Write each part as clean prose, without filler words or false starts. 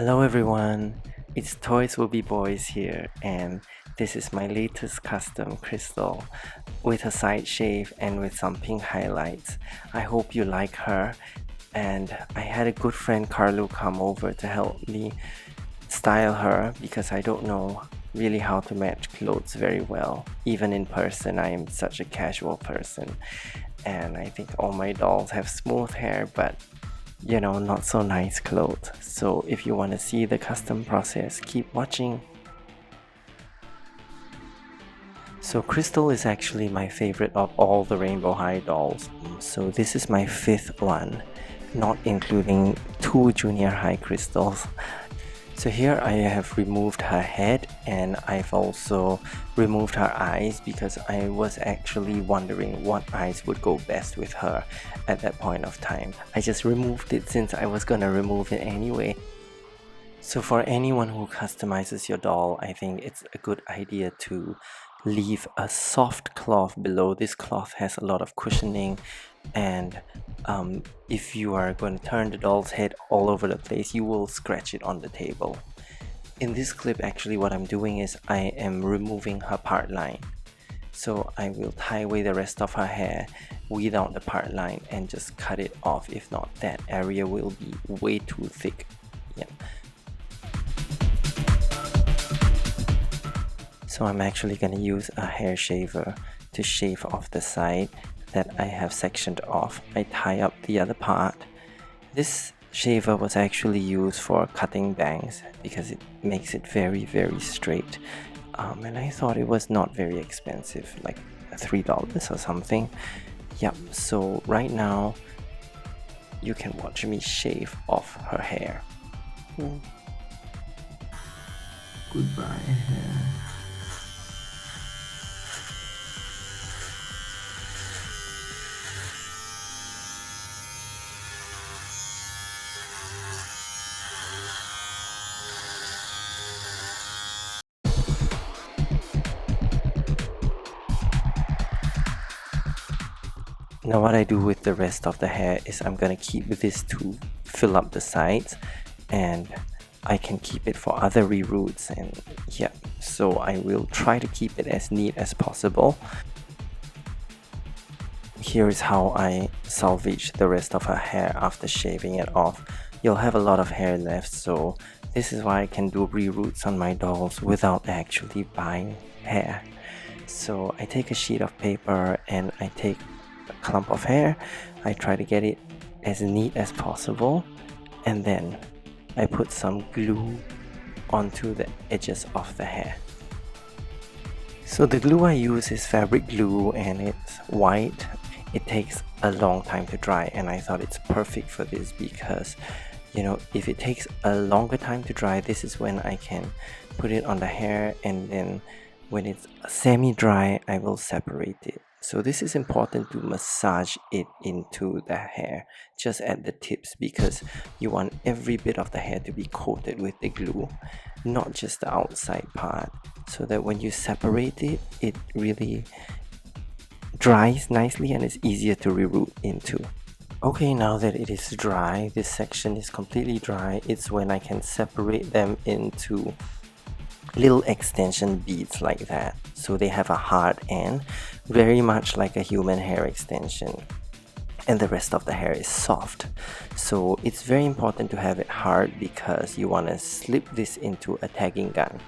Hello everyone, it's Toys Will Be Boys here, and this is my latest custom Krystal with a side shave and with some pink highlights. I hope you like her, and I had a good friend Carlo come over to help me style her because I don't know really how to match clothes very well. Even in person, I am such a casual person, and I think all my dolls have smooth hair, but not so nice clothes. So if you want to see the custom process, keep watching. So Krystal is actually my favorite of all the Rainbow High dolls. So this is my fifth one, not including two junior high Krystals. So here I have removed her head, and I've also removed her eyes because I was actually wondering what eyes would go best with her at that point of time. I just removed it since I was gonna remove it anyway. So for anyone who customizes your doll, I think it's a good idea to leave a soft cloth below. This cloth has a lot of cushioning, and if you are going to turn the doll's head all over the place, you will scratch it on the table. In this clip, actually what I'm doing is I am removing her part line. So I will tie away the rest of her hair without the part line and just cut it off. If not, that area will be way too thick. Yeah. So I'm actually going to use a hair shaver to shave off the side that I have sectioned off. I tie up the other part. This shaver was actually used for cutting bangs because it makes it very straight, and I thought it was not very expensive, like $3 or something. Yep, so right now you can watch me shave off her hair. Goodbye hair. Now what I do with the rest of the hair is I'm gonna keep this to fill up the sides, and I can keep it for other reroots, and yeah, so I will try to keep it as neat as possible. Here is how I salvage the rest of her hair after shaving it off. You'll have a lot of hair left, so this is why I can do reroots on my dolls without actually buying hair. So I take a sheet of paper and I take a clump of hair. I try to get it as neat as possible, and then I put some glue onto the edges of the hair. So the glue I use is fabric glue and it's white. It takes a long time to dry, and I thought it's perfect for this because if it takes a longer time to dry, this is when I can put it on the hair, and then when it's semi-dry I will separate it. So this is important to massage it into the hair just at the tips, because you want every bit of the hair to be coated with the glue, not just the outside part, so that when you separate it, it really dries nicely and it's easier to reroot into. Okay, now that it is dry, this section is completely dry, it's when I can separate them into little extension beads like that. So they have a hard end, very much like a human hair extension, and the rest of the hair is soft. So it's very important to have it hard because you want to slip this into a tagging gun.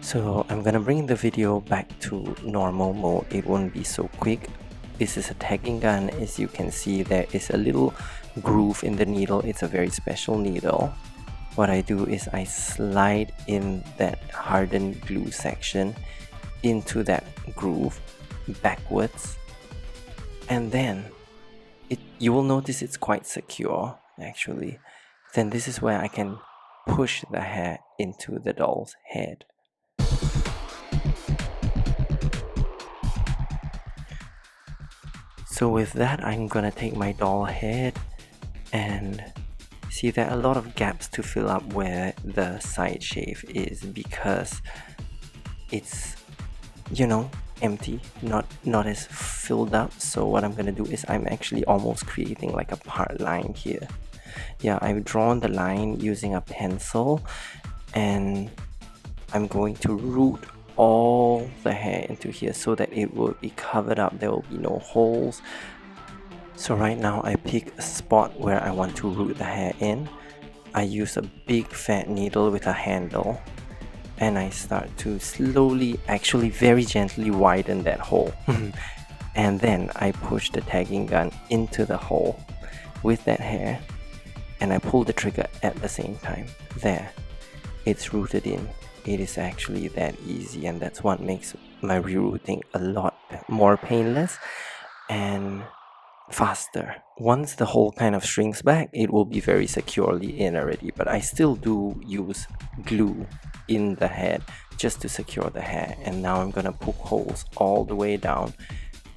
So I'm gonna bring the video back to normal mode. It won't be so quick. This is a tagging gun. As you can see, there is a little groove in the needle. It's a very special needle. What I do is I slide in that hardened glue section into that groove backwards, and then you will notice it's quite secure actually. Then this is where I can push the hair into the doll's head. So with that, I'm gonna take my doll head, and see there are a lot of gaps to fill up where the side shave is, because it's empty, not as filled up. So what I'm gonna do is I'm actually almost creating like a part line here. Yeah, I've drawn the line using a pencil, and I'm going to root all the hair into here so that it will be covered up, there will be no holes. So right now I pick a spot where I want to root the hair in. I use a big fat needle with a handle, and I start to slowly, actually very gently, widen that hole. And then I push the tagging gun into the hole with that hair, and I pull the trigger at the same time. There, it's rooted in. It is actually that easy, and that's what makes my rerouting a lot more painless and faster. Once the hole kind of shrinks back, it will be very securely in already, but I still do use glue in the head just to secure the hair. And now I'm gonna poke holes all the way down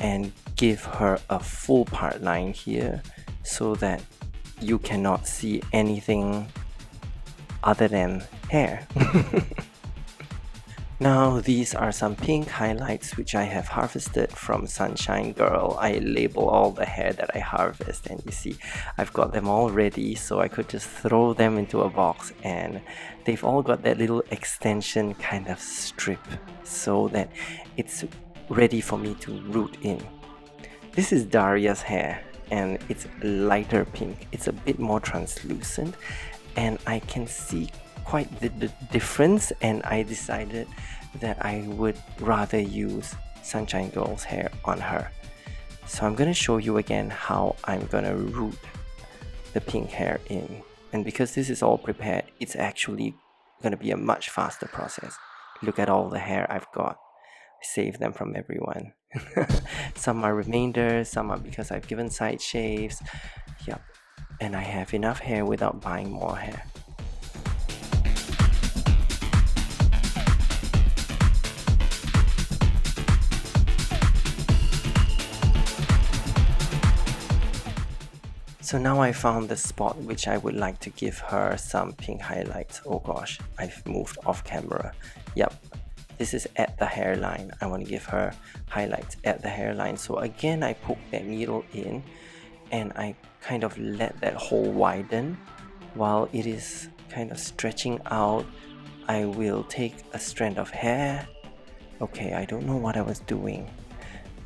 and give her a full part line here so that you cannot see anything other than hair. Now these are some pink highlights which I have harvested from Sunshine Girl. I label all the hair that I harvest, and you see I've got them all ready, so I could just throw them into a box, and they've all got that little extension kind of strip so that it's ready for me to root in. This is Daria's hair, and it's lighter pink. It's a bit more translucent, and I can see quite the difference, and I decided that I would rather use Sunshine Girl's hair on her. So I'm gonna show you again how I'm gonna root the pink hair in, and because this is all prepared, it's actually gonna be a much faster process. Look at all the hair I've got. I saved them from everyone. Some are remainders, some are because I've given side shaves. Yep, and I have enough hair without buying more hair. So now I found the spot which I would like to give her some pink highlights. Oh gosh, I've moved off camera. Yep, this is at the hairline. I want to give her highlights at the hairline. So again, I poke that needle in, and I kind of let that hole widen. While it is kind of stretching out, I will take a strand of hair. Okay, I don't know what I was doing,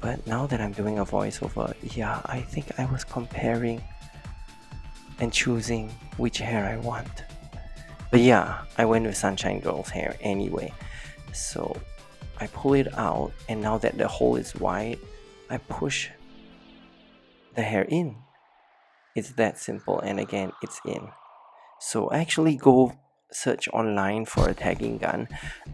but now that I'm doing a voiceover, yeah, I think I was comparing and choosing which hair I want. But yeah, I went with Sunshine Girl's hair anyway. So I pull it out, and now that the hole is wide, I push the hair in. It's that simple, and again, it's in. So actually go search online for a tagging gun.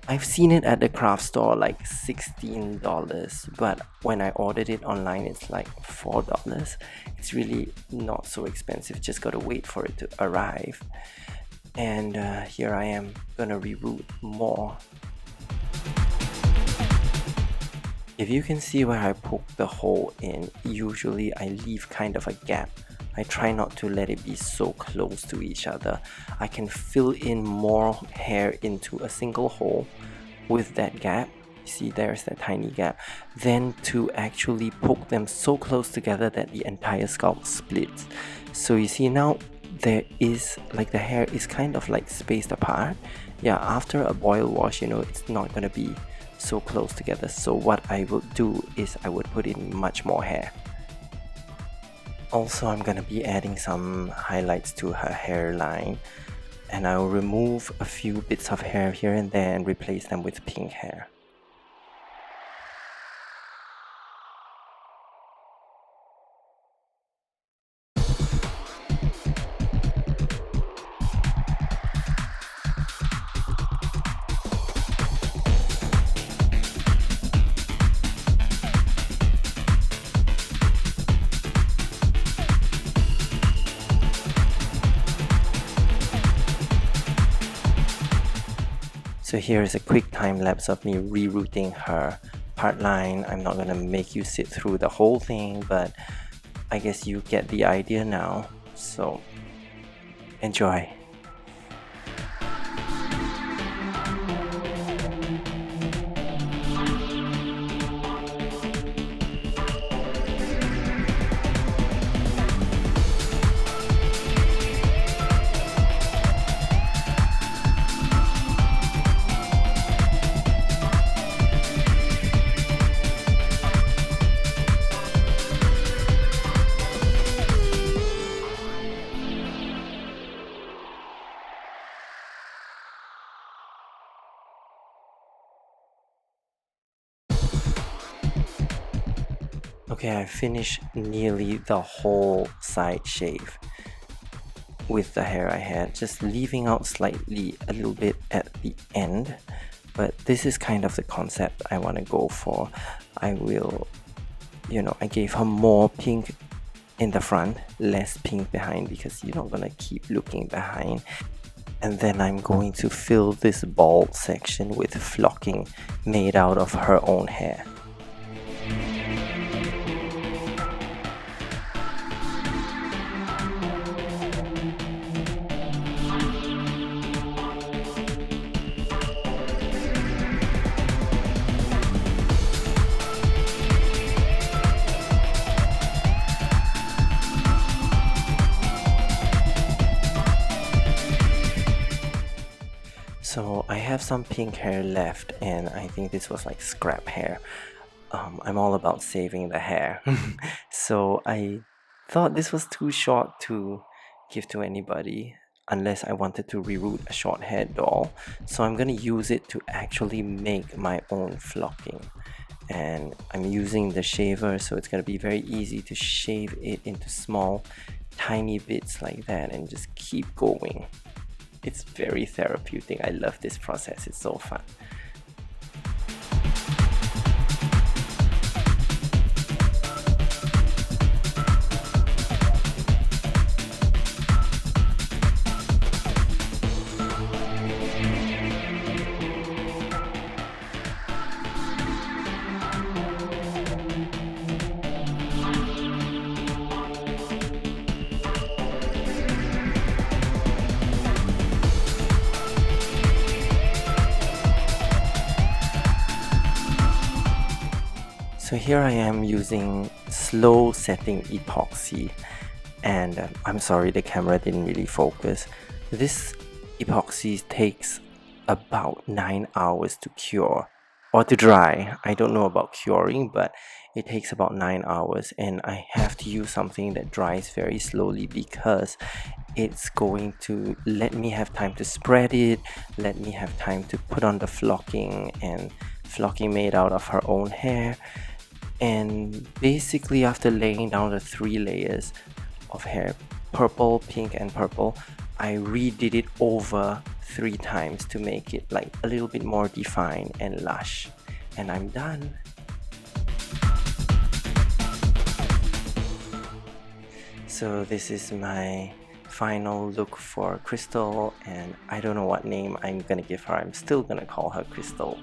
I've seen it at the craft store like $16, but when I ordered it online, it's like $4. It's really not so expensive, just gotta wait for it to arrive. And here I am gonna reroute more. If you can see where I poke the hole in, usually I leave kind of a gap. I try not to let it be so close to each other. I can fill in more hair into a single hole with that gap. See, there's that tiny gap. Then to actually poke them so close together that the entire scalp splits. So you see now there is like the hair is kind of like spaced apart. Yeah, after a boil wash, it's not gonna be so close together. So what I would do is I would put in much more hair. Also, I'm gonna be adding some highlights to her hairline, and I'll remove a few bits of hair here and there and replace them with pink hair. So here is a quick time lapse of me rerouting her part line. I'm not gonna make you sit through the whole thing, but I guess you get the idea now. So enjoy. Okay, I finished nearly the whole side shave with the hair I had, just leaving out slightly a little bit at the end. But this is kind of the concept I want to go for. I will, I gave her more pink in the front, less pink behind, because you're not gonna keep looking behind. And then I'm going to fill this bald section with flocking made out of her own hair. So I have some pink hair left, and I think this was like scrap hair. I'm all about saving the hair. So I thought this was too short to give to anybody unless I wanted to reroute a short haired doll. So I'm gonna use it to actually make my own flocking. And I'm using the shaver, so it's gonna be very easy to shave it into small, tiny bits like that and just keep going. It's very therapeutic. I love this process, it's so fun. So here I am using slow setting epoxy, and I'm sorry the camera didn't really focus. This epoxy takes about 9 hours to cure or to dry. I don't know about curing, but it takes about 9 hours, and I have to use something that dries very slowly because it's going to let me have time to spread it, let me have time to put on the flocking, and flocking made out of her own hair. And basically after laying down the 3 layers of hair, purple, pink and purple, I redid it over 3 times to make it like a little bit more defined and lush, and I'm done. So this is my final look for Krystal, and I don't know what name I'm gonna give her. I'm still gonna call her Krystal.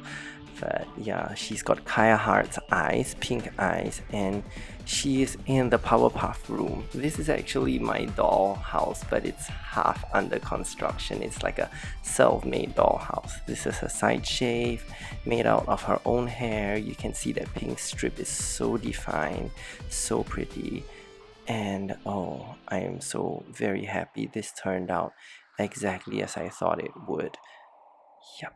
But yeah, she's got Kaya Hart's eyes, pink eyes, and she is in the Powerpuff room. This is actually my doll house, but it's half under construction. It's like a self-made doll house. This is a side shave made out of her own hair. You can see that pink strip is so defined, so pretty. And oh, I am so very happy this turned out exactly as I thought it would. Yep.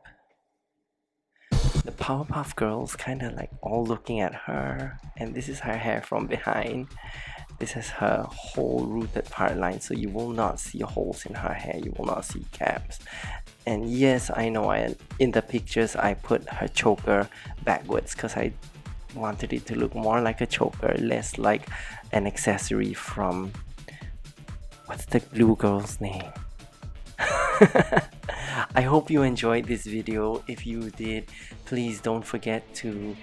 The Powerpuff Girls kind of like all looking at her, and this is her hair from behind. This is her whole rooted part line, so you will not see holes in her hair, you will not see caps. And yes, I know in the pictures I put her choker backwards because I wanted it to look more like a choker, less like an accessory from, what's the blue girl's name? I hope you enjoyed this video. If you did, please don't forget to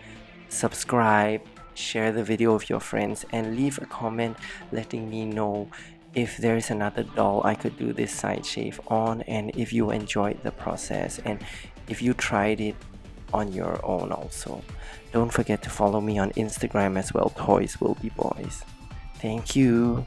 subscribe, share the video with your friends, and leave a comment letting me know if there is another doll I could do this side shave on, and if you enjoyed the process, and if you tried it on your own also. Don't forget to follow me on Instagram as well, Toys Will Be Boys. Thank you.